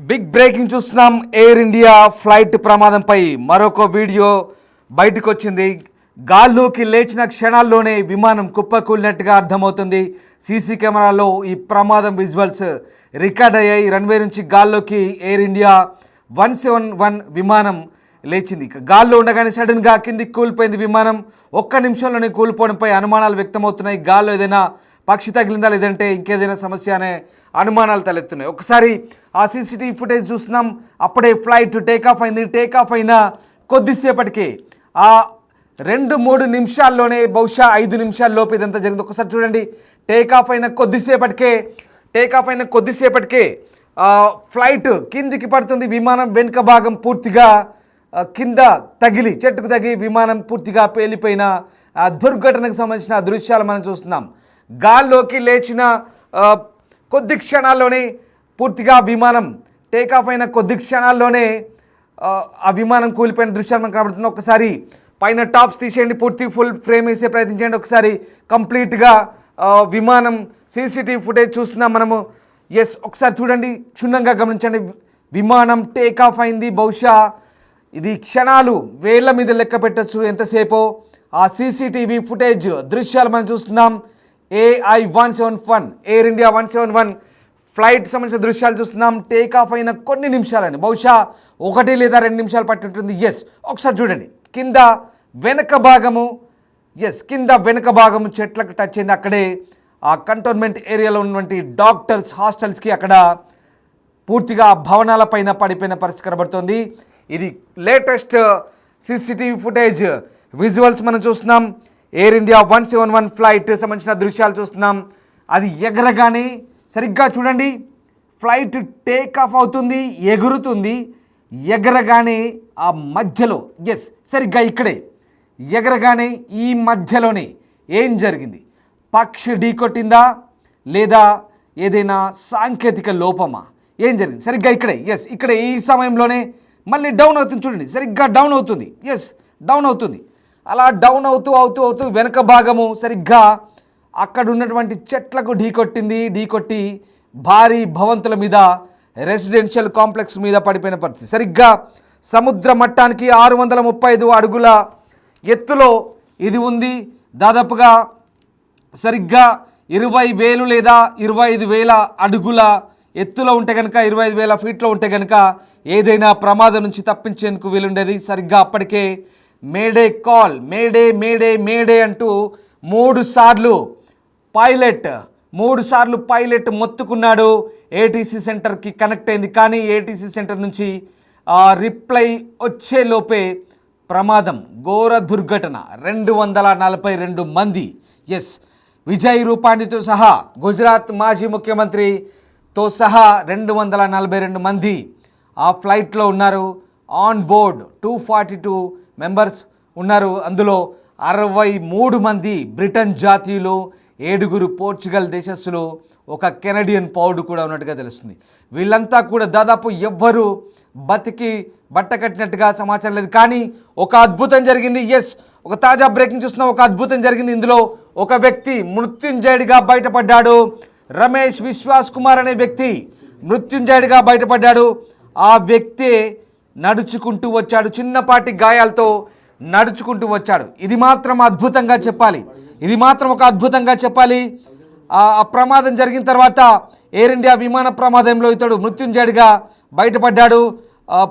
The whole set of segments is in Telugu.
బిగ్ బ్రేకింగ్ చూస్తున్నాం. ఎయిర్ ఇండియా ఫ్లైట్ ప్రమాదంపై మరొక వీడియో బయటకు వచ్చింది. గాల్లోకి లేచిన క్షణాల్లోనే విమానం కుప్పకూలినట్టుగా అర్థమవుతుంది. సీసీ కెమెరాలో ఈ ప్రమాదం విజువల్స్ రికార్డ్ అయ్యాయి. రన్వే నుంచి గాల్లోకి ఎయిర్ ఇండియా 171 విమానం లేచింది. గాల్లో ఉండగానే సడన్గా కిందికి కూలిపోయింది విమానం. ఒక్క నిమిషంలోనే కూలిపోవడంపై అనుమానాలు వ్యక్తమవుతున్నాయి. గాల్లో ఏదైనా పక్షి తగిలిందా లేదంటే ఇంకేదైనా సమస్య అనే అనుమానాలు తలెత్తున్నాయి. ఒకసారి ఆ సీసీటీవీ ఫుటేజ్ చూస్తున్నాం. అప్పుడే ఫ్లైట్ టేకాఫ్ అయింది. టేకాఫ్ అయిన కొద్దిసేపటికి ఆ 2-3 నిమిషాల్లోనే బహుశా 5 నిమిషాల లోపు ఇదంతా జరిగింది. ఒకసారి చూడండి. టేకాఫ్ అయిన కొద్దిసేపటికే ఫ్లైట్ కిందికి పడుతుంది. విమానం వెనుక భాగం పూర్తిగా కింద తగిలి చెట్టుకు తగిలి విమానం పూర్తిగా పేలిపోయిన దుర్ఘటనకు సంబంధించిన దృశ్యాలు మనం చూస్తున్నాం. గాల్లోకి లేచిన కొద్ది క్షణాల్లోనే పూర్తిగా విమానం టేకాఫ్ అయిన కొద్ది క్షణాల్లోనే ఆ విమానం కూలిపోయిన దృశ్యాలు మనకు కనబడుతున్నాయి. ఒకసారి పైన టాప్స్ తీసేయండి, పూర్తి ఫుల్ ఫ్రేమ్ వేసే ప్రయత్నించండి. ఒకసారి కంప్లీట్గా విమానం సీసీటీవీ ఫుటేజ్ చూస్తున్నాం మనము. ఎస్, ఒకసారి చూడండి, క్షుణ్ణంగా గమనించండి. విమానం టేకాఫ్ అయింది. బహుశా ఇది క్షణాలు వేళ్ల మీద లెక్క పెట్టచ్చు ఎంతసేపో. ఆ సీసీటీవీ ఫుటేజ్ దృశ్యాలు మనం చూస్తున్నాం. AI 171 ఎయిర్ ఇండియా 171 ఫ్లైట్ సంబంధించిన దృశ్యాలు చూస్తున్నాం. టేకాఫ్ అయిన కొన్ని నిమిషాలని, బహుశా 1 లేదా 2 నిమిషాలు పట్టింటుంది. ఎస్, ఒకసారి చూడండి. కింద వెనక భాగము చెట్లకు టచ్ అయింది. అక్కడే ఆ కంటోన్మెంట్ ఏరియాలో ఉన్నటువంటి డాక్టర్స్ హాస్టల్స్కి అక్కడ పూర్తిగా భవనాల పైన పడిపోయిన పరిస్థితి కనబడుతుంది. ఇది లేటెస్ట్ సీసీటీవీ ఫుటేజ్ విజువల్స్ మనం చూస్తున్నాం. ఎయిర్ ఇండియా 171 ఫ్లైట్ సంబంధించిన దృశ్యాలు చూస్తున్నాం. అది ఎగరగానే సరిగ్గా చూడండి, ఫ్లైట్ టేకాఫ్ అవుతుంది, ఎగురుతుంది. ఎగరగానే ఆ మధ్యలో సరిగ్గా ఇక్కడే ఎగరగానే ఈ మధ్యలోనే ఏం జరిగింది? పక్షి ఢీకొట్టిందా లేదా ఏదైనా సాంకేతిక లోపమా? ఏం జరిగింది? సరిగ్గా ఇక్కడే ఈ సమయంలోనే మళ్ళీ డౌన్ అవుతుంది. చూడండి, సరిగ్గా డౌన్ అవుతుంది. డౌన్ అవుతుంది. అలా డౌన్ అవుతూ వెనక భాగము సరిగ్గా అక్కడ ఉన్నటువంటి చెట్లకు ఢీకొట్టి భారీ భవంతుల మీద, రెసిడెన్షియల్ కాంప్లెక్స్ మీద పడిపోయిన పరిస్థితి. సరిగ్గా సముద్ర మట్టానికి 635 అడుగుల ఎత్తులో ఇది ఉంది. దాదాపుగా సరిగ్గా 20,000 లేదా 25,000 అడుగుల ఎత్తులో ఉంటే కనుక, 25,000 ఫీట్లో ఉంటే కనుక ఏదైనా ప్రమాదం నుంచి తప్పించేందుకు వీలుండేది. సరిగ్గా అప్పటికే మేడే కాల్, మేడే అంటూ 3 సార్లు పైలట్ మొత్తుకున్నాడు. ఏటీసీ సెంటర్కి కనెక్ట్ అయింది. కానీ ఏటీసీ సెంటర్ నుంచి రిప్లై వచ్చేలోపే ప్రమాదం, ఘోర దుర్ఘటన. 242 మంది, విజయ్ రూపాణితో సహా, గుజరాత్ మాజీ ముఖ్యమంత్రితో సహా 242 మంది ఆ ఫ్లైట్లో ఉన్నారు. ఆన్ బోర్డ్ 242 మెంబర్స్ ఉన్నారు. అందులో 63 మంది బ్రిటన్ జాతీయులు, 7 పోర్చుగల్ దేశస్థులు, ఒక కెనడియన్ పౌరుడు కూడా ఉన్నట్టుగా తెలుస్తుంది. వీళ్ళంతా కూడా దాదాపు ఎవ్వరూ బతికి బట్ట కట్టినట్టుగా సమాచారం లేదు. కానీ ఒక అద్భుతం జరిగింది. ఒక తాజా బ్రేకింగ్ చూస్తున్నాం. ఒక అద్భుతం జరిగింది. ఇందులో ఒక వ్యక్తి మృత్యుంజయుడిగా బయటపడ్డాడు. రమేష్ విశ్వాస్ కుమార్ అనే వ్యక్తి మృత్యుంజయుడిగా బయటపడ్డాడు. ఆ వ్యక్తి నడుచుకుంటూ వచ్చాడు, చిన్నపాటి గాయాలతో నడుచుకుంటూ వచ్చాడు. ఇది మాత్రం ఒక అద్భుతంగా చెప్పాలి. ఆ ప్రమాదం జరిగిన తర్వాత ఎయిర్ ఇండియా విమాన ప్రమాదంలో ఇతడు మృత్యుంజయుడిగా బయటపడ్డాడు.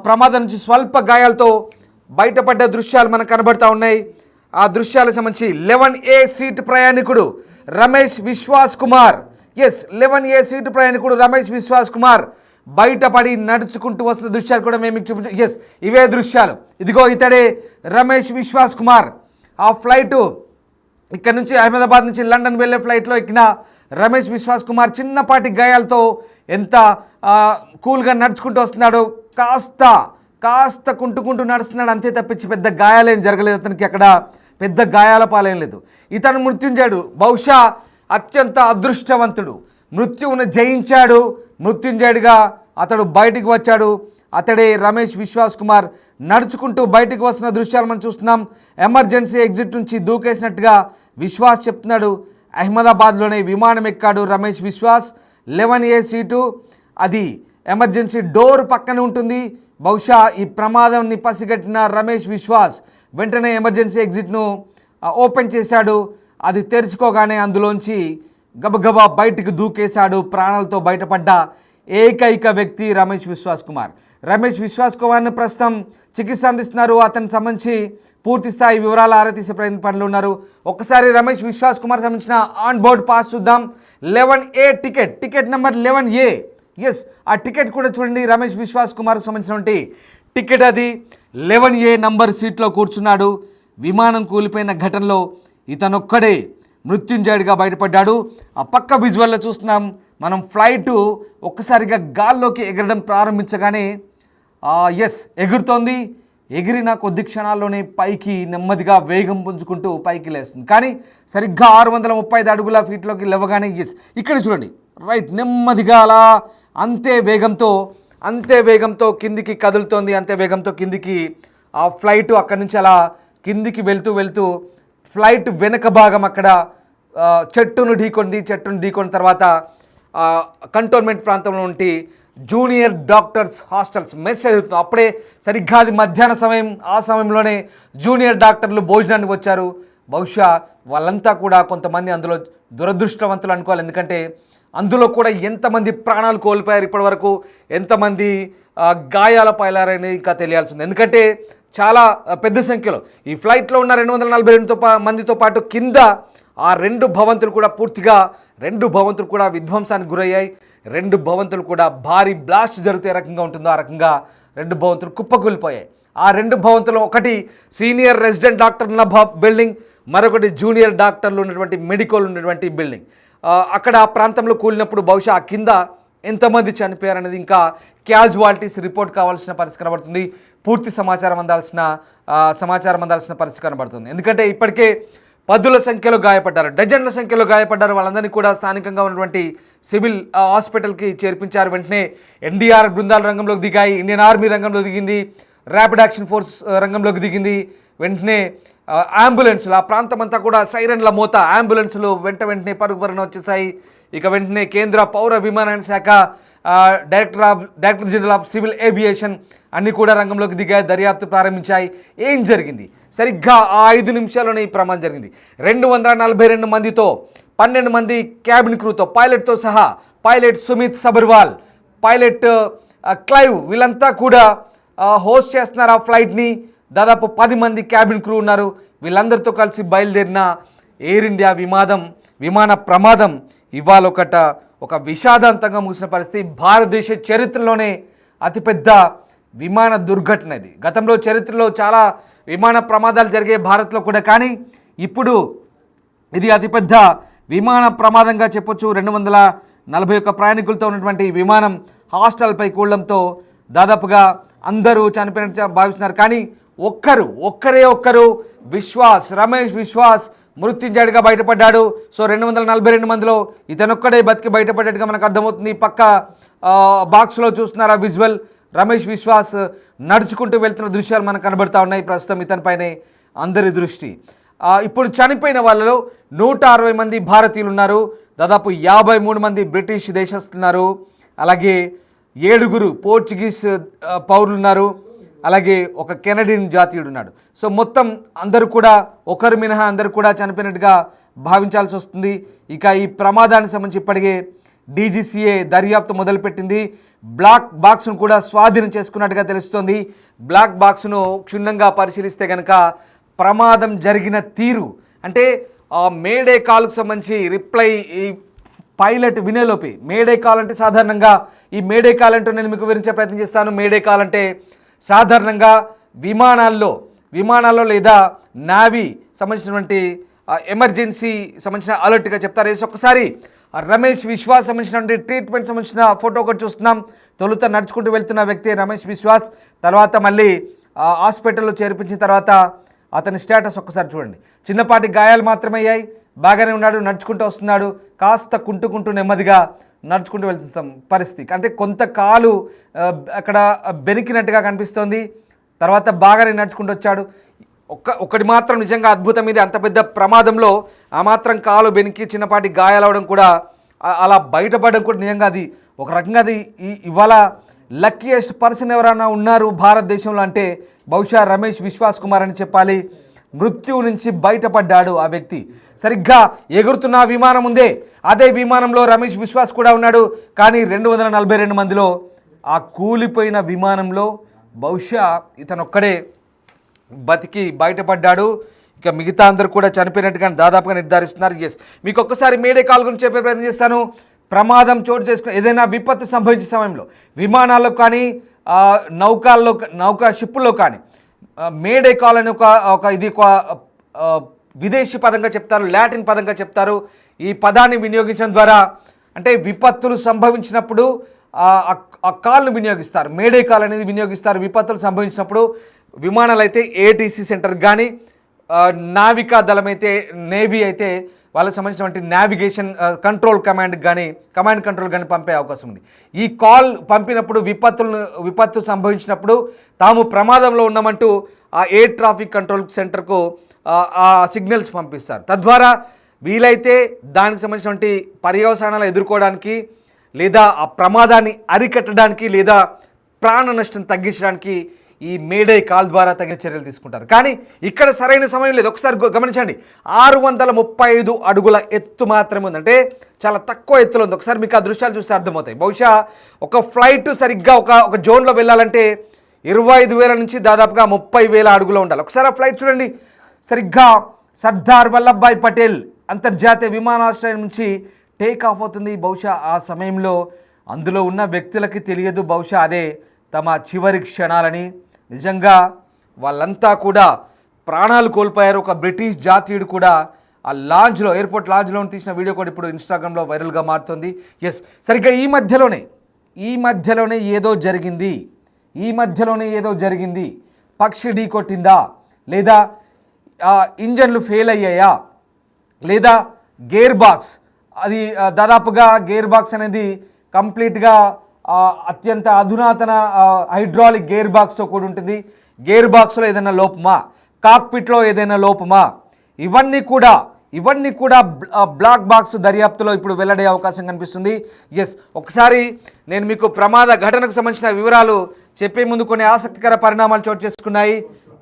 ప్రమాదం నుంచి స్వల్ప గాయాలతో బయటపడ్డ దృశ్యాలు మనకు కనబడుతూ ఉన్నాయి. ఆ దృశ్యాలకు సంబంధించి 11A సీటు ప్రయాణికుడు రమేష్ విశ్వాస్ కుమార్ 11A సీటు ప్రయాణికుడు రమేష్ విశ్వాస్ కుమార్ బయటపడి నడుచుకుంటూ వస్తున్న దృశ్యాలు కూడా మేము మీకు చూపించాం. ఇవే దృశ్యాలు. ఇదిగో ఇతడే రమేష్ విశ్వాస్ కుమార్. ఆ ఫ్లైటు ఇక్కడ నుంచి అహ్మదాబాద్ నుంచి లండన్ వెళ్ళే ఫ్లైట్లో ఎక్కిన రమేష్ విశ్వాస్ కుమార్ చిన్నపాటి గాయాలతో ఎంత కూల్గా నడుచుకుంటూ వస్తున్నాడు. కాస్త కుంటుకుంటూ నడుస్తున్నాడు అంతే తప్పించి పెద్ద గాయాలేం జరగలేదు అతనికి. అక్కడ పెద్ద గాయాల పాలేం లేదు. ఇతను మృత్యుంజయుడు, బహుశా అత్యంత అదృష్టవంతుడు. మృత్యువును జయించాడు. మృత్యుంజయుడిగా అతడు బయటికి వచ్చాడు. అతడే రమేష్ విశ్వాస్ కుమార్. నడుచుకుంటూ బయటికి వస్తున్న దృశ్యాలు మనం చూస్తున్నాం. ఎమర్జెన్సీ ఎగ్జిట్ నుంచి దూకేసినట్టుగా విశ్వాస్ చెప్తున్నాడు. అహ్మదాబాద్లోనే విమానం ఎక్కాడు రమేష్ విశ్వాస్. 11A సీటు, అది ఎమర్జెన్సీ డోర్ పక్కనే ఉంటుంది. బహుశా ఈ ప్రమాదాన్ని పసిగట్టిన రమేష్ విశ్వాస్ వెంటనే ఎమర్జెన్సీ ఎగ్జిట్ను ఓపెన్ చేశాడు. అది తెరుచుకోగానే అందులోంచి గబగబా బయటికి దూకేశాడు. ప్రాణాలతో బయటపడ్డ ఏకైక వ్యక్తి రమేష్ విశ్వాస్ కుమార్. రమేష్ విశ్వాస్ కుమార్ని ప్రస్తుతం చికిత్స అందిస్తున్నారు. అతనికి సంబంధించి పూర్తి స్థాయి వివరాలు ఆరా తీసే పనులు ఉన్నారు. ఒక్కసారి రమేష్ విశ్వాస్ కుమార్ సంబంధించిన ఆన్ బోర్డ్ పాస్ చూద్దాం. 11A ticket number 11A. Yes, ఆ టికెట్ కూడా చూడండి. రమేష్ విశ్వాస్ కుమార్కి సంబంధించినటువంటి టికెట్ అది. 11A నంబర్ సీట్లో కూర్చున్నాడు. విమానం కూలిపోయిన ఘటనలో ఇతనొక్కడే మృత్యుంజయుడిగా బయటపడ్డాడు. ఆ పక్క విజువల్లో చూస్తున్నాం మనం. ఫ్లైటు ఒక్కసారిగా గాల్లోకి ఎగరడం ప్రారంభించగానే ఎస్ ఎగురుతోంది. ఎగిరిన కొద్ది క్షణాల్లోనే పైకి నెమ్మదిగా వేగం పుంజుకుంటూ పైకి లేస్తుంది. కానీ సరిగ్గా 635 అడుగుల ఫీట్లోకి లేవగానే ఎస్ ఇక్కడ చూడండి రైట్ నెమ్మదిగా అలా అంతే వేగంతో కిందికి కదులుతోంది. అంతే వేగంతో కిందికి ఆ ఫ్లైట్ అక్కడి నుంచి అలా కిందికి వెళ్తూ ఫ్లైట్ వెనక భాగం అక్కడ చెట్టును ఢీకొని తర్వాత కంటోన్మెంట్ ప్రాంతంలో ఉండి జూనియర్ డాక్టర్స్ హాస్టల్స్ మెస్ ఎదుగుతుంది. అప్పుడే సరిగ్గా అది మధ్యాహ్న సమయం. ఆ సమయంలోనే జూనియర్ డాక్టర్లు భోజనానికి వచ్చారు. బహుశా వాళ్ళంతా కూడా కొంతమంది అందులో దురదృష్టవంతులు అనుకోవాలి. ఎందుకంటే అందులో కూడా ఎంతమంది ప్రాణాలు కోల్పోయారు, ఇప్పటివరకు ఎంతమంది గాయాల పాలైనారని ఇంకా తెలియాల్సింది. ఎందుకంటే చాలా పెద్ద సంఖ్యలో ఈ ఫ్లైట్లో ఉన్న 242 మందితో పాటు కింద ఆ 2 భవంతులు కూడా విధ్వంసానికి గురయ్యాయి. 2 భవంతులు కూడా భారీ బ్లాస్ట్ జరిగితే ఏ రకంగా ఉంటుందో ఆ రకంగా 2 భవంతులు కుప్పకూలిపోయాయి. ఆ 2 భవంతులు ఒకటి సీనియర్ రెసిడెంట్ డాక్టర్ల బిల్డింగ్, మరొకటి జూనియర్ డాక్టర్లు ఉన్నటువంటి మెడికల్ ఉన్నటువంటి బిల్డింగ్. అక్కడ ఆ ప్రాంతంలో కూలినప్పుడు బహుశా ఆ కింద ఎంతమంది చనిపోయారనేది ఇంకా క్యాజువాలిటీస్ రిపోర్ట్ కావాల్సిన పరిస్థితి కనబడుతుంది. పూర్తి సమాచారం అందాల్సిన పరిస్థితి కనబడుతుంది. ఎందుకంటే ఇప్పటికే పదుల సంఖ్యలో గాయపడ్డారు, డజన్ల సంఖ్యలో గాయపడ్డారు. వాళ్ళందరినీ కూడా స్థానికంగా ఉన్నటువంటి సివిల్ హాస్పిటల్కి చేర్పించారు. వెంటనే ఎన్డీఆర్ బృందాలు రంగంలోకి దిగాయి, ఇండియన్ ఆర్మీ రంగంలో దిగింది, ర్యాపిడ్ యాక్షన్ ఫోర్స్ రంగంలోకి దిగింది. వెంటనే అంబులెన్సులు, ఆ ప్రాంతం అంతా కూడా సైరన్ల మోత, అంబులెన్సులు వెంటనే పరుగుపరుగున వచ్చేసాయి. ఇక వెంటనే కేంద్ర పౌర విమానయాన శాఖ director general of civil aviation అన్నీ కూడా రంగంలోకి దిగాయి, దర్యాప్తు ప్రారంభించాయి. ఏం జరిగింది? సరిగ్గా ఆ 5 నిమిషాల్లోనే ఈ ప్రమాదం జరిగింది. 242 మందితో 12 మంది క్యాబిన్ క్రూతో, పైలట్తో సహా, pilot Sumit Sabharwal, pilot Clive, వీళ్ళంతా కూడా హోస్ట్ చేస్తున్నారు ఆ ఫ్లైట్ని. దాదాపు 10 మంది క్యాబిన్ క్రూ ఉన్నారు. వీళ్ళందరితో కలిసి బయలుదేరిన ఎయిర్ ఇండియా విమాన ప్రమాదం ఇవాళ ఒక విషాదాంతంగా ముగిసిన పరిస్థితి. భారతదేశ చరిత్రలోనే అతిపెద్ద విమాన దుర్ఘటన ఇది. గతంలో చరిత్రలో చాలా విమాన ప్రమాదాలు జరిగే భారత్లో కూడా, కానీ ఇప్పుడు ఇది అతిపెద్ద విమాన ప్రమాదంగా చెప్పొచ్చు. 241 ప్రయాణికులతో ఉన్నటువంటి విమానం హాస్టల్పై కూలడంతో దాదాపుగా అందరూ చనిపోయినట్టు భావిస్తున్నారు. కానీ ఒక్కరే రమేష్ విశ్వాస్ మృత్యుంజయుడిగా బయటపడ్డాడు. సో 242 మందిలో ఇతనొక్కడే బతికి బయటపడ్డట్టుగా మనకు అర్థమవుతుంది. పక్క బాక్స్లో చూస్తున్నారు ఆ విజువల్. రమేష్ విశ్వాస్ నడుచుకుంటూ వెళ్తున్న దృశ్యాలు మనకు కనబడుతూ ఉన్నాయి. ప్రస్తుతం ఇతనిపైనే అందరి దృష్టి. ఇప్పుడు చనిపోయిన వాళ్ళలో 160 మంది భారతీయులు ఉన్నారు, దాదాపు 53 మంది బ్రిటిష్ దేశస్తున్నారు, అలాగే 7 పోర్చుగీస్ పౌరులు ఉన్నారు, అలాగే ఒక కెనడియన్ జాతీయుడు ఉన్నాడు. సో మొత్తం అందరూ కూడా ఒకరు మినహా అందరూ కూడా చనిపోయినట్టుగా భావించాల్సి వస్తుంది. ఇక ఈ ప్రమాదానికి సంబంధించి ఇప్పటికే డీజీసీఏ దర్యాప్తు మొదలుపెట్టింది. బ్లాక్ బాక్స్ను కూడా స్వాధీనం చేసుకున్నట్టుగా తెలుస్తోంది. బ్లాక్ బాక్స్ను క్షుణ్ణంగా పరిశీలిస్తే కనుక ప్రమాదం జరిగిన తీరు, అంటే మేడే కాల్కు సంబంధించి రిప్లై ఈ పైలట్ వినేలోపి, మేడే కాల్ అంటే సాధారణంగా ఈ మేడే కాల్ అంటూ నేను మీకు వివరించే ప్రయత్నం చేస్తాను. మేడే కాల్ అంటే సాధారణంగా విమానాల్లో లేదా నావీ సంబంధించినటువంటి ఎమర్జెన్సీ సంబంధించిన అలర్ట్గా చెప్తారు. ఒక్కసారి రమేష్ విశ్వాస్ సంబంధించినటువంటి ట్రీట్మెంట్ సంబంధించిన ఫోటో ఒకటి చూస్తున్నాం. తొలుత నడుచుకుంటూ వెళ్తున్న వ్యక్తి రమేష్ విశ్వాస్, తర్వాత మళ్ళీ హాస్పిటల్లో చేర్పించిన తర్వాత అతని స్టేటస్ ఒక్కసారి చూడండి. చిన్నపాటి గాయాలు మాత్రమే అయ్యాయి, బాగానే ఉన్నాడు, నడుచుకుంటూ వస్తున్నాడు. కాస్త కుంటూ నెమ్మదిగా నడుచుకుంటూ వెళ్తున్న పరిస్థితి, అంటే కొంత కాలు అక్కడ బెనికినట్టుగా కనిపిస్తోంది. తర్వాత బాగానే నడుచుకుంటూ వచ్చాడు. ఒకటి మాత్రం నిజంగా అద్భుతం, ఇది అంత పెద్ద ప్రమాదంలో ఆ మాత్రం కాలు బెనికి చిన్నపాటి గాయాలవడం కూడా అలా బయటపడడం కూడా నిజంగా అది ఒక రకంగా అది ఇవాళ లక్కీయెస్ట్ పర్సన్ ఎవరైనా ఉన్నారు భారతదేశంలో అంటే బహుశా రమేష్ విశ్వాస్ కుమార్ అని చెప్పాలి. మృత్యువు నుంచి బయటపడ్డాడు ఆ వ్యక్తి. సరిగ్గా ఎగురుతున్న విమానం ఉందే, అదే విమానంలో రమేష్ విశ్వాస్ కూడా ఉన్నాడు. కానీ 242 మందిలో ఆ కూలిపోయిన విమానంలో బహుశా ఇతను ఒక్కడే బతికి బయటపడ్డాడు. ఇక మిగతా అందరూ కూడా చనిపోయినట్టుగా దాదాపుగా నిర్ధారిస్తున్నారు. ఎస్, మీకు ఒక్కసారి మేడే కాల్ గురించి చెప్పే ప్రయత్నం చేస్తాను. ప్రమాదం చోటు చేసుకుని ఏదైనా విపత్తు సంభవించే సమయంలో విమానాల్లో కానీ నౌకా షిప్పుల్లో కానీ మేడే కాల్ అని ఇది విదేశీ పదంగా చెప్తారు, లాటిన్ పదంగా చెప్తారు. ఈ పదాన్ని వినియోగించడం ద్వారా అంటే విపత్తులు సంభవించినప్పుడు ఆ కాల్ను వినియోగిస్తారు. మేడే కాల్ అనేది వినియోగిస్తారు. విపత్తులు సంభవించినప్పుడు విమానాలు అయితే ఏటీసీ సెంటర్ కానీ, నావికా దళం అయితే నేవీ అయితే వాళ్ళకి సంబంధించినటువంటి నావిగేషన్ కంట్రోల్ కమాండ్ కంట్రోల్ కానీ పంపే అవకాశం ఉంది. ఈ కాల్ పంపినప్పుడు విపత్తు సంభవించినప్పుడు తాము ప్రమాదంలో ఉన్నామంటూ ఆ ఎయిర్ ట్రాఫిక్ కంట్రోల్ సెంటర్కు ఆ సిగ్నల్స్ పంపిస్తారు. తద్వారా వీలైతే దానికి సంబంధించినటువంటి పర్యవసానాలు ఎదుర్కోవడానికి లేదా ఆ ప్రమాదాన్ని అరికట్టడానికి లేదా ప్రాణ నష్టం తగ్గించడానికి ఈ మేడే కాల్ ద్వారా తగిన చర్యలు తీసుకుంటారు. కానీ ఇక్కడ సరైన సమయం లేదు. ఒకసారి గమనించండి, 635 అడుగుల ఎత్తు మాత్రమే ఉందంటే చాలా తక్కువ ఎత్తులో ఉంది. ఒకసారి మీకు ఆ దృశ్యాలు చూస్తే అర్థమవుతాయి. బహుశా ఒక ఫ్లైట్ సరిగ్గా ఒక జోన్లో వెళ్ళాలంటే 25,000 నుంచి దాదాపుగా 30,000 అడుగులో ఉండాలి. ఒకసారి ఆ ఫ్లైట్ చూడండి, సరిగ్గా సర్దార్ వల్లభాయ్ పటేల్ అంతర్జాతీయ విమానాశ్రయం నుంచి టేక్ ఆఫ్ అవుతుంది. బహుశా ఆ సమయంలో అందులో ఉన్న వ్యక్తులకి తెలియదు బహుశా అదే తమ చివరి క్షణాలని. నిజంగా వాళ్ళంతా కూడా ప్రాణాలు కోల్పోయారు. ఒక బ్రిటిష్ జాతీయుడు కూడా ఆ లాంజ్లో, ఎయిర్పోర్ట్ లాంజ్లో తీసిన వీడియో కూడా ఇప్పుడు ఇన్స్టాగ్రామ్లో వైరల్గా మారుతుంది. ఎస్, సరిగ్గా ఈ మధ్యలోనే ఏదో జరిగింది. పక్షి ఢీ కొట్టిందా, లేదా ఇంజన్లు ఫెయిల్ అయ్యాయా, లేదా గేర్ బాక్స్ అది దాదాపుగా గేర్ బాక్స్ అనేది కంప్లీట్గా అత్యంత అధునాతన హైడ్రాలిక్ గేర్ బాక్స్తో కూడి ఉంటుంది. గేర్ బాక్స్లో ఏదైనా లోపమా, కాక్పిట్లో ఏదైనా లోపమా, ఇవన్నీ కూడా బ్లాక్ బాక్స్ దర్యాప్తులో ఇప్పుడు వెల్లడే అవకాశం కనిపిస్తుంది. ఎస్, ఒకసారి నేను మీకు ప్రమాద ఘటనకు సంబంధించిన వివరాలు చెప్పే ముందు కొన్ని ఆసక్తికర పరిణామాలు చోటు చేసుకున్నాయి.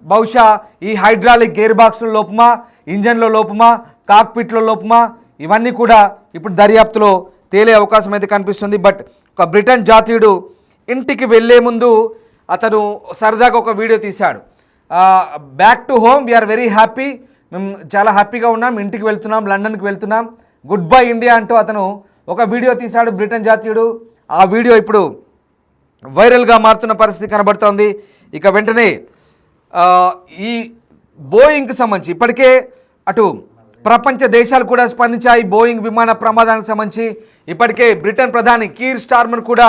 బహుశా ఈ హైడ్రాలిక్ గేర్ బాక్స్లో లోపమా, ఇంజన్లో లోపమా, కాక్పిట్లో లోపమా, ఇవన్నీ కూడా ఇప్పుడు దర్యాప్తులో తేలే అవకాశం అయితే కనిపిస్తుంది. బట్ ఒక బ్రిటన్ జాతీయుడు ఇంటికి వెళ్ళే ముందు అతను సరదాగా ఒక వీడియో తీశాడు. Back to home, we are very happy, మేము చాలా హ్యాపీగా ఉన్నాం, ఇంటికి వెళ్తున్నాం, లండన్కి వెళ్తున్నాం, గుడ్ బై ఇండియా అంటూ అతను ఒక వీడియో తీశాడు బ్రిటన్ జాతీయుడు. ఆ వీడియో ఇప్పుడు వైరల్గా మారుతున్న పరిస్థితి కనబడుతోంది. ఇక వెంటనే ఈ బోయింగ్కి సంబంధించి ఇప్పటికే అటు ప్రపంచ దేశాలు కూడా స్పందించాయి. బోయింగ్ విమాన ప్రమాదానికి సంబంధించి ఇప్పటికే బ్రిటన్ ప్రధాని కీర్ స్టార్మర్ కూడా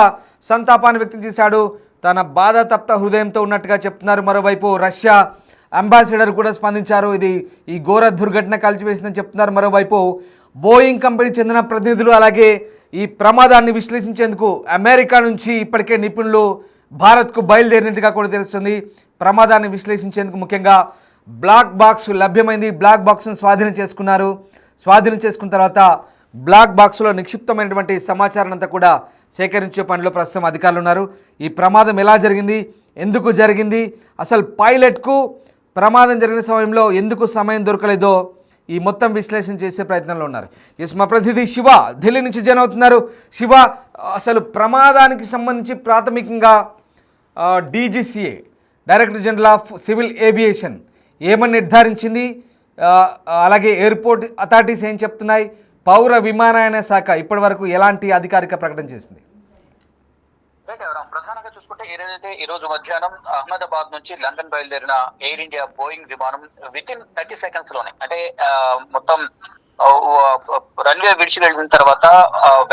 సంతాపాన్ని వ్యక్తం చేశాడు. తన బాధాతప్త హృదయంతో ఉన్నట్టుగా చెప్తున్నారు. మరోవైపు రష్యా అంబాసిడర్ కూడా స్పందించారు. ఇది ఈ ఘోర దుర్ఘటన కలిసివేసిందని చెప్తున్నారు. మరోవైపు బోయింగ్ కంపెనీకి చెందిన ప్రతినిధులు అలాగే ఈ ప్రమాదాన్ని విశ్లేషించేందుకు అమెరికా నుంచి ఇప్పటికే నిపుణులు భారత్కు బయలుదేరినట్టుగా కూడా తెలుస్తుంది. ప్రమాదాన్ని విశ్లేషించేందుకు ముఖ్యంగా బ్లాక్ బాక్స్ లభ్యమైంది. బ్లాక్ బాక్స్ను స్వాధీనం చేసుకున్న తర్వాత బ్లాక్ బాక్స్లో నిక్షిప్తమైనటువంటి సమాచారం అంతా కూడా సేకరించే పనిలో ప్రస్తుతం అధికారులు ఉన్నారు. ఈ ప్రమాదం ఎలా జరిగింది, ఎందుకు జరిగింది, అసలు పైలట్కు ప్రమాదం జరిగిన సమయంలో ఎందుకు సమయం దొరకలేదో ఈ మొత్తం విశ్లేషణ చేసే ప్రయత్నంలో ఉన్నారు. ఎస్, మా ప్రతినిధి శివ ఢిల్లీ నుంచి జాయిన్ అవుతున్నారు. శివ, అసలు ప్రమాదానికి సంబంధించి ప్రాథమికంగా DGCA director general of civil aviation ఏమని నిర్ధారించింది, అలాగే ఎయిర్పోర్ట్ అథారిటీస్ ఏం చెప్తున్నాయి, పౌర విమానయాన శాఖ ఇప్పటి వరకు ఎలాంటి అధికారిక ప్రకటన చేసింది? ప్రధానంగా చూసుకుంటే ఏదైతే ఈ రోజు మధ్యాహ్నం అహ్మదాబాద్ నుంచి లండన్ బయలుదేరిన ఎయిర్ ఇండియా బోయింగ్ విమానం విత్ ఇన్ 30 seconds లోనే అంటే మొత్తం రన్వే విడిచి వెళ్ళిన తర్వాత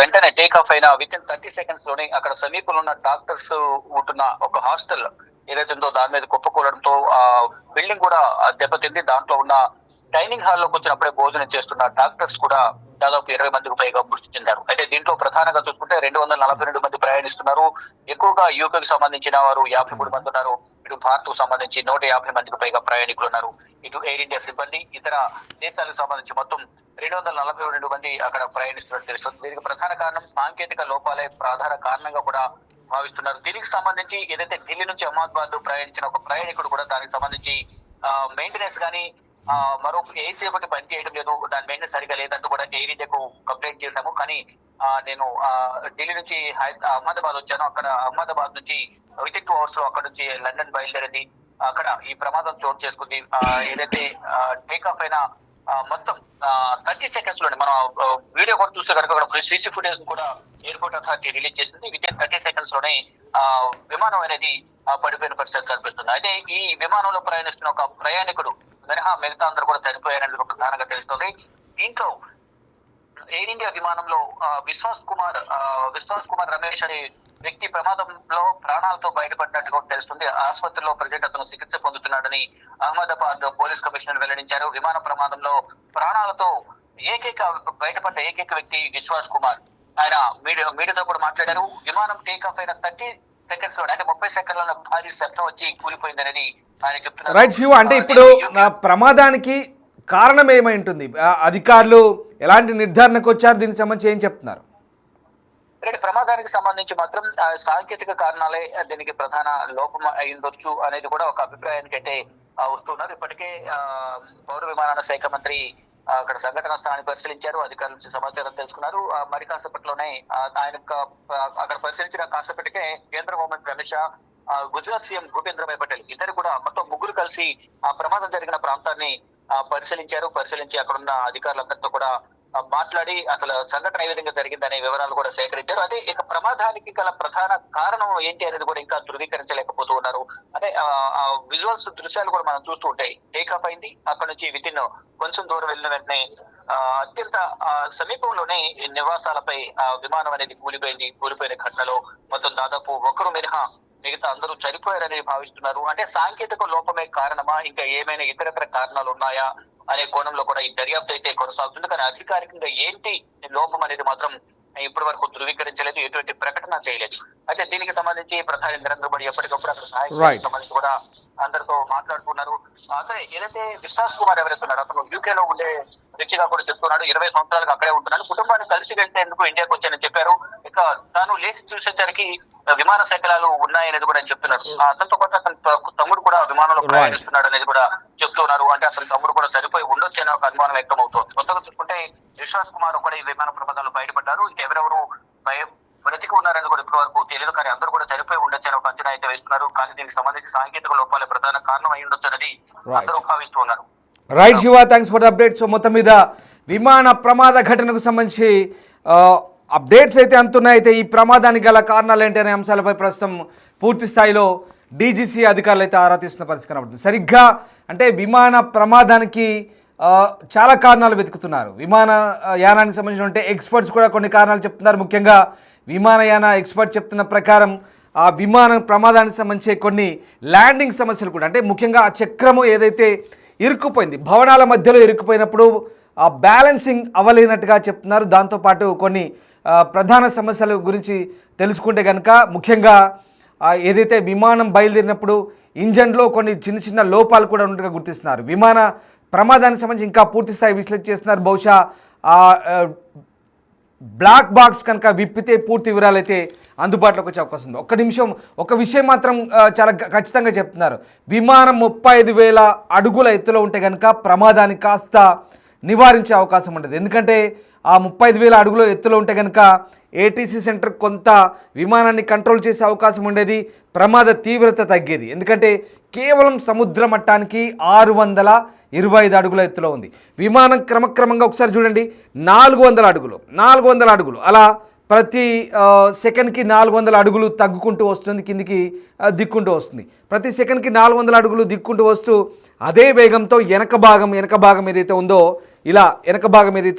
వెంటనే టేక్ ఆఫ్ అయిన విత్ ఇన్ 30 seconds లోనే అక్కడ సమీపంలో ఉన్న డాక్టర్స్ ఉంటున్న ఒక హాస్టల్ ఏదైతే ఉందో దాని మీద కుప్పకూలడంతో ఆ బిల్డింగ్ కూడా దెబ్బతింది. దాంట్లో ఉన్న డైనింగ్ హాల్లోకి వచ్చినప్పుడే భోజనం చేస్తున్న డాక్టర్స్ కూడా దాదాపు 20 మందికి పైగా మృతి చెందారు. అయితే దీంట్లో ప్రధానంగా చూసుకుంటే 242 మంది ప్రయాణిస్తున్నారు. ఎక్కువగా యూకేకి సంబంధించిన వారు 53 మంది ఉన్నారు. ఇటు భారత్ కు సంబంధించి 150 మందికి పైగా ప్రయాణికులు ఉన్నారు. ఇటు ఎయిర్ ఇండియా సిబ్బంది, ఇతర దేశాలకు సంబంధించి మొత్తం 242 మంది అక్కడ ప్రయాణిస్తున్నట్టు తెలుస్తుంది. దీనికి ప్రధాన కారణం సాంకేతిక లోపాలే ప్రధాన కారణంగా కూడా భావిస్తున్నారు. దీనికి సంబంధించి ఏదైతే ఢిల్లీ నుంచి అహ్మదాబాద్ ప్రయాణించిన ఒక ప్రయాణికుడు కూడా దానికి సంబంధించి మెయింటెనెన్స్ కానీ మరో ఏసీ ఒకటి పని చేయడం లేదు, దాని మెయింటెనెన్స్ సరిగా లేదంటూ కూడా ఎయిర్ ఇండియాకు కంప్లైంట్ చేశాము. కానీ నేను ఢిల్లీ నుంచి అహ్మదాబాద్ వచ్చాను. అక్కడ అహ్మదాబాద్ నుంచి వితిన్ 2 hours లో అక్కడ నుంచి లండన్ బయలుదేరింది. అక్కడ ఈ ప్రమాదం చోటు చేసుకుంది. ఏదైతే టేక్ ఆఫ్ అయిన మొత్తం 30 seconds లోనే మనం వీడియో కూడా చూస్తే కనుక అక్కడ సీసీ ఫుటేజ్ కూడా ఎయిర్పోర్ట్ అథారిటీ రిలీజ్ చేసింది. వితిన్ 30 seconds లోనే విమానం అనేది పడిపోయిన పరిస్థితి కనిపిస్తుంది. అయితే ఈ విమానంలో ప్రయాణిస్తున్న ఒక ప్రయాణికుడు మినహా మిగతా అందరూ కూడా చనిపోయారనేది ఒక ప్రధానంగా తెలుస్తుంది. దీంట్లో ఎయిర్ ఇండియా విమానంలో విశ్వాస్ కుమార్ రమేష్ అనే వ్యక్తి ప్రమాదంలో ప్రాణాలతో బయటపడినట్టుగా తెలుస్తుంది. ఆసుపత్రిలో ప్రజెంట్ అతను చికిత్స పొందుతున్నాడని అహ్మదాబాద్ పోలీస్ కమిషనర్ వెల్లడించారు. విమాన ప్రమాదంలో ప్రాణాలతో బయటపడ్డ ఏకైక వ్యక్తి విశ్వాస్ కుమార్. ఆయన మీడియాతో కూడా మాట్లాడారు. విమానం టేక్ ఆఫ్ అయిన 30 seconds లో అంటే 30 సెకండ్ల భారీ శబ్దం వచ్చి కూలిపోయింది అనేది ఆయన చెప్తున్నారు. రైట్ శివ, అంటే ఇప్పుడు ప్రమాదానికి కారణం ఏమై ఉంటుంది? అధికారులు ఎలాంటి నిర్ధారణకు వచ్చారు? దీనికి సంబంధించి ఏం చెప్తున్నారు? ప్రమాదానికి సంబంధించి మాత్రం సాంకేతిక కారణాలే దీనికి ప్రధాన లోపం అయిండొచ్చు అనేది కూడా ఒక అభిప్రాయానికి అయితే వస్తున్నారు. ఇప్పటికే పౌర విమానయాన శాఖ మంత్రి అక్కడ సంఘటన స్థానాన్ని పరిశీలించారు. అధికారుల నుంచి సమాచారం తెలుసుకున్నారు. మరి కాసేపట్లోనే ఆయన అక్కడ పరిశీలించిన కాసేపటికే కేంద్ర హోంమంత్రి అమిత్ షా, గుజరాత్ సీఎం భూపేంద్రభాయ్ పటేల్ ఇద్దరు కూడా మొత్తం ముగ్గురు కలిసి ఆ ప్రమాదం జరిగిన ప్రాంతాన్ని పరిశీలించి అక్కడున్న అధికారులందరితో కూడా మాట్లాడి అసలు సంఘటన ఏ విధంగా జరిగిందనే వివరాలు కూడా సేకరించారు. అదే ఇక ప్రమాదానికి గల ప్రధాన కారణం ఏంటి అనేది కూడా ఇంకా ధృవీకరించలేకపోతూ ఉన్నారు. అంటే విజువల్స్ దృశ్యాలు కూడా మనం చూస్తూ ఉంటాయి. టేక్ ఆఫ్ అయింది, అక్కడ నుంచి వితిన్ కొంచెం దూరం వెళ్ళిన వెంటనే అత్యంత సమీపంలోనే నివాసాలపై విమానం అనేది కూలిపోయిన ఘటనలో మొత్తం దాదాపు ఒకరు మినహా మిగతా అందరూ చనిపోయారని భావిస్తున్నారు. అంటే సాంకేతిక లోపమే కారణమా, ఇంకా ఏమైనా ఇతరత్ర కారణాలు ఉన్నాయా అనే కోణంలో కూడా ఈ దర్యాప్తు అయితే కొనసాగుతుంది. కానీ అధికారికంగా ఏంటి లోపం అనేది మాత్రం ఇప్పటి వరకు ధృవీకరించలేదు, ఎటువంటి ప్రకటన చేయలేదు. అయితే దీనికి సంబంధించి ప్రధాని నరేంద్ర మోడీ ఎప్పటికప్పుడు అక్కడ సహాయం సంబంధించి కూడా అందరితో మాట్లాడుతున్నారు. అదే ఏదైతే విశ్వాస్ కుమార్ ఎవరైతే ఉన్నారో అతను యూకేలో ఉండే వ్యక్తిగా కూడా చెప్తున్నాడు. 20 సంవత్సరాలకు అక్కడే ఉంటున్నాడు. కుటుంబాన్ని కలిసి వెళ్తేందుకు ఇండియాకు వచ్చానని చెప్పారు. ఇక తాను లేచి చూసేసరికి విమాన శకలాలు ఉన్నాయనేది కూడా చెప్తున్నారు. అతనితో పాటు అతని తమ్ముడు కూడా విమానంలో ప్రయాణిస్తున్నాడు అనేది కూడా చెప్తున్నారు. అంటే అతని తమ్ముడు కూడా చనిపోయి ఉండొచ్చని ఒక అనుమానం వ్యక్తం అవుతోంది. కొత్తగా చూసుకుంటే విశ్వాస్ కుమార్ కూడా ఈ విమాన ప్రమాదాలు బయటపడ్డారు. ఎవరెవరు బ్రతికి ఉన్నారని కూడా ఇప్పటి వరకు తెలియదు. కానీ అందరూ కూడా చనిపోయి ఉండొచ్చని ఒక అంచనా అయితే వేస్తున్నారు. కానీ దీనికి సంబంధించి సాంకేతిక లోపాలే ప్రధాన కారణం అయి ఉండొచ్చు అనేది అందరూ భావిస్తూ ఉన్నారు. Right Shiva, thanks for the update. So మొత్తం మీద విమాన ప్రమాద ఘటనకు సంబంధించి అప్డేట్స్ అయితే అంతున్నాయి. అయితే ఈ ప్రమాదానికి గల కారణాలు ఏంటి అనే అంశాలపై ప్రస్తుతం పూర్తి స్థాయిలో డీజీసీ అధికారులు అయితే ఆరా తీస్తున్న పరిస్థితి కనబడుతుంది. సరిగ్గా అంటే విమాన ప్రమాదానికి చాలా కారణాలు వెతుకుతున్నారు. విమాన యానానికి సంబంధించిన ఎక్స్పర్ట్స్ కూడా కొన్ని కారణాలు చెప్తున్నారు. ముఖ్యంగా విమానయాన ఎక్స్పర్ట్ చెప్తున్న ప్రకారం ఆ విమాన ప్రమాదానికి సంబంధించి కొన్ని ల్యాండింగ్ సమస్యలు కూడా, అంటే ముఖ్యంగా ఆ చక్రము ఏదైతే ఇరుక్కుపోయింది, భవనాల మధ్యలో ఇరుక్కుపోయినప్పుడు ఆ బ్యాలెన్సింగ్ అవ్వలేనట్టుగా చెప్తున్నారు. దాంతోపాటు కొన్ని ప్రధాన సమస్యల గురించి తెలుసుకుంటే కనుక ముఖ్యంగా ఏదైతే విమానం బయలుదేరినప్పుడు ఇంజన్లో కొన్ని చిన్న చిన్న లోపాలు కూడా ఉన్నట్టుగా గుర్తిస్తున్నారు. విమాన ప్రమాదానికి సంబంధించి ఇంకా పూర్తి స్థాయి విశ్లేషణ చేస్తున్నారు. బహుశా బ్లాక్ బాక్స్ కనుక విప్పితే పూర్తి వివరాలు అయితే అందుబాటులోకి వచ్చే అవకాశం ఉంది. ఒక్క నిమిషం, ఒక విషయం మాత్రం చాలా ఖచ్చితంగా చెప్తున్నారు. విమానం 35,000 అడుగుల ఎత్తులో ఉంటే కనుక ప్రమాదాన్ని కాస్త నివారించే అవకాశం ఉండదు. ఎందుకంటే ఆ 35,000 అడుగుల ఎత్తులో ఉంటే కనుక ఏటీసీ సెంటర్ కొంత విమానాన్ని కంట్రోల్ చేసే అవకాశం ఉండేది, ప్రమాద తీవ్రత తగ్గేది. ఎందుకంటే కేవలం సముద్ర మట్టానికి 625 అడుగుల ఎత్తులో ఉంది విమానం. క్రమక్రమంగా ఒకసారి చూడండి, 400 అడుగులు అలా ప్రతి సెకండ్కి 400 అడుగులు తగ్గుకుంటూ వస్తుంది, కిందికి దిక్కుంటూ వస్తుంది. ప్రతి సెకండ్కి 400 అడుగులు దిక్కుంటూ వస్తూ అదే వేగంతో వెనక భాగం ఏదైతే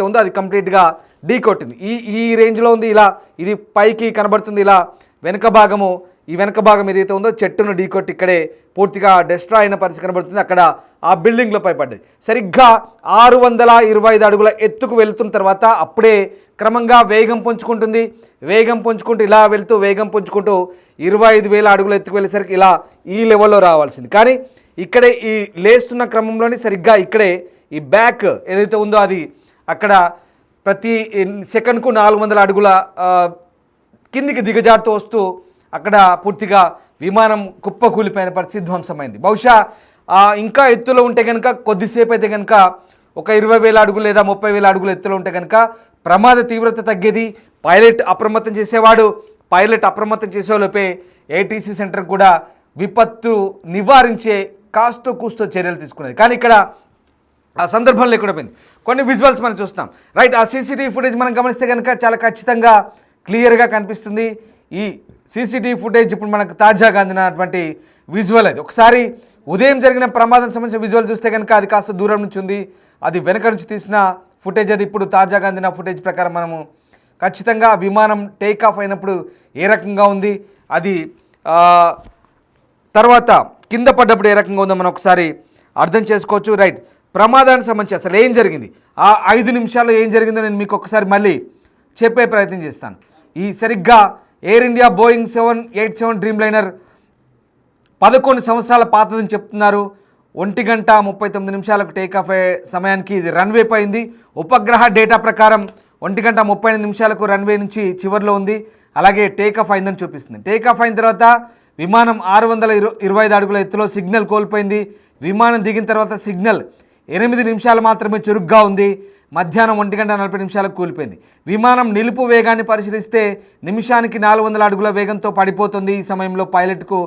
ఉందో అది కంప్లీట్గా ఢీ కొట్టింది. ఈ రేంజ్లో ఉంది. ఇలా ఇది పైకి కనబడుతుంది. ఇలా వెనక భాగం ఏదైతే ఉందో చెట్టును ఢీ కొట్టి ఇక్కడే పూర్తిగా డెస్ట్రాయ్ అయిన పరిస్థితి కనబడుతుంది. అక్కడ ఆ బిల్డింగ్లో పడ్డది. సరిగ్గా 625 అడుగుల ఎత్తుకు వెళ్తున్న తర్వాత అప్పుడే క్రమంగా వేగం పుంజుకుంటూ ఇలా వెళ్తూ వేగం పుంజుకుంటూ 25,000 అడుగుల ఎత్తుకు వెళ్ళేసరికి ఇలా ఈ లెవెల్లో రావాల్సింది. కానీ ఇక్కడే ఈ లేస్తున్న క్రమంలోనే సరిగ్గా ఇక్కడే ఈ బ్యాక్ ఏదైతే ఉందో అది అక్కడ ప్రతి సెకండ్కు 400 అడుగుల కిందికి దిగజారుతూ వస్తూ అక్కడ పూర్తిగా విమానం కుప్పకూలిపోయిన పరిస్థితి ధ్వంసమైంది. బహుశా ఇంకా ఎత్తులో ఉంటే కనుక కొద్దిసేపు అయితే కనుక ఒక 20,000 అడుగులు లేదా 30,000 అడుగుల ఎత్తులో ఉంటే కనుక ప్రమాద తీవ్రత తగ్గేది. పైలట్ అప్రమత్తం చేసేవాడు. పైలట్ అప్రమత్తం చేసేలోపే ఏటీసీ సెంటర్ కూడా విపత్తు నివారించే కాస్తో కూస్తో చర్యలు తీసుకునేది. కానీ ఇక్కడ ఆ సందర్భం లేకుండా పోయింది. కొన్ని విజువల్స్ మనం చూస్తాం. రైట్, ఆ సీసీటీవీ ఫుటేజ్ మనం గమనిస్తే కనుక చాలా ఖచ్చితంగా క్లియర్గా కనిపిస్తుంది. ఈ సీసీటీవీ ఫుటేజ్ ఇప్పుడు మనకు తాజాగా అందినటువంటి విజువల్ అది. ఒకసారి ఉదయం జరిగిన ప్రమాదం సంబంధించిన విజువల్ చూస్తే కనుక అది కాస్త దూరం నుంచి ఉంది. అది వెనక నుంచి తీసిన ఫుటేజ్ అది. ఇప్పుడు తాజాగా అందిన ఫుటేజ్ ప్రకారం మనము ఖచ్చితంగా విమానం టేక్ ఆఫ్ అయినప్పుడు ఏ రకంగా ఉంది, అది తర్వాత కింద పడ్డప్పుడు ఏ రకంగా ఉందో మనం ఒకసారి అర్థం చేసుకోవచ్చు. రైట్, ప్రమాదానికి సంబంధించి అసలు ఏం జరిగింది, ఆ 5 నిమిషాల్లో ఏం జరిగిందో నేను మీకు ఒకసారి మళ్ళీ చెప్పే ప్రయత్నం చేస్తాను. ఈ సరిగ్గా air India Boeing 787 dream liner 11 సంవత్సరాల పాతదని చెప్తున్నారు. 1:39 టేక్ ఆఫ్ అయ్యే సమయానికి ఇది రన్వే పైంది. ఉపగ్రహ డేటా ప్రకారం 1:38 రన్వే నుంచి చివరిలో ఉంది. అలాగే టేక్ ఆఫ్ అయిందని చూపిస్తుంది. టేక్ ఆఫ్ అయిన తర్వాత విమానం 625 అడుగుల ఎత్తులో సిగ్నల్ కోల్పోయింది. విమానం దిగిన తర్వాత సిగ్నల్ 8 నిమిషాలు మాత్రమే చురుగ్గా ఉంది. మధ్యాహ్నం 1:40 కూలిపోయింది. విమానం నిలుపు వేగాన్ని పరిశీలిస్తే నిమిషానికి 400 అడుగుల వేగంతో పడిపోతుంది. ఈ సమయంలో పైలట్కు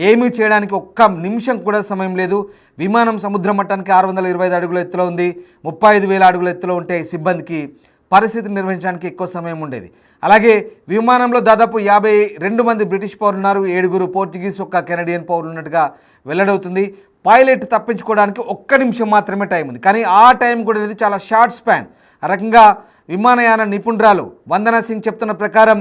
ఏమీ చేయడానికి ఒక్క నిమిషం కూడా సమయం లేదు. విమానం సముద్ర మట్టానికి 625 అడుగుల ఎత్తులో ఉంది. 35,000 అడుగుల ఎత్తులో ఉంటే సిబ్బందికి పరిస్థితిని నిర్వహించడానికి ఎక్కువ సమయం ఉండేది. అలాగే విమానంలో దాదాపు 52 మంది బ్రిటిష్ పౌరులు ఉన్నారు. 7 పోర్చుగీస్, 1 కెనడియన్ పౌరులు ఉన్నట్టుగా వెల్లడవుతుంది. పైలట్ తప్పించుకోవడానికి 1 నిమిషం మాత్రమే టైం ఉంది. కానీ ఆ టైం కూడా లేదు, చాలా షార్ట్ స్పాన్. ఆ రకంగా విమానయాన నిపుణురాలు వందనా సింగ్ చెప్తున్న ప్రకారం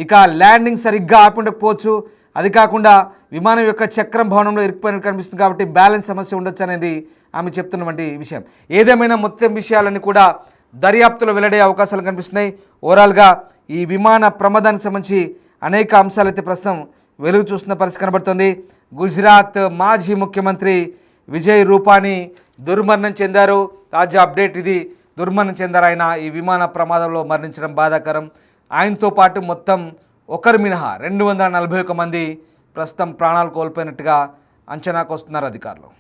ఇక ల్యాండింగ్ సరిగ్గా ఆపుండకపోవచ్చు. అది కాకుండా విమానం యొక్క చక్రం భవనంలో ఇరుక్కుపోయినట్టు కనిపిస్తుంది. కాబట్టి బ్యాలెన్స్ సమస్య ఉండొచ్చు అనేది ఆమె చెప్తున్నటువంటి విషయం. ఏదేమైనా మొత్తం విషయాలన్నీ కూడా దర్యాప్తులో వెల్లడే అవకాశాలు కనిపిస్తున్నాయి. ఓవరాల్గా ఈ విమాన ప్రమాదానికి సంబంధించి అనేక అంశాలు అయితే ప్రస్తుతం వెలుగు చూస్తున్న పరిస్థితి కనబడుతుంది. గుజరాత్ మాజీ ముఖ్యమంత్రి విజయ్ రూపానీ దుర్మరణం చెందారు. తాజా అప్డేట్ ఇది. దుర్మరణం చెందారు ఆయన. ఈ విమాన ప్రమాదంలో మరణించడం బాధాకరం. ఆయనతో పాటు మొత్తం ఒకరు మినహా 241 మంది ప్రస్తుతం ప్రాణాలు కోల్పోయినట్టుగా అంచనాకు వస్తున్నారు అధికారులు.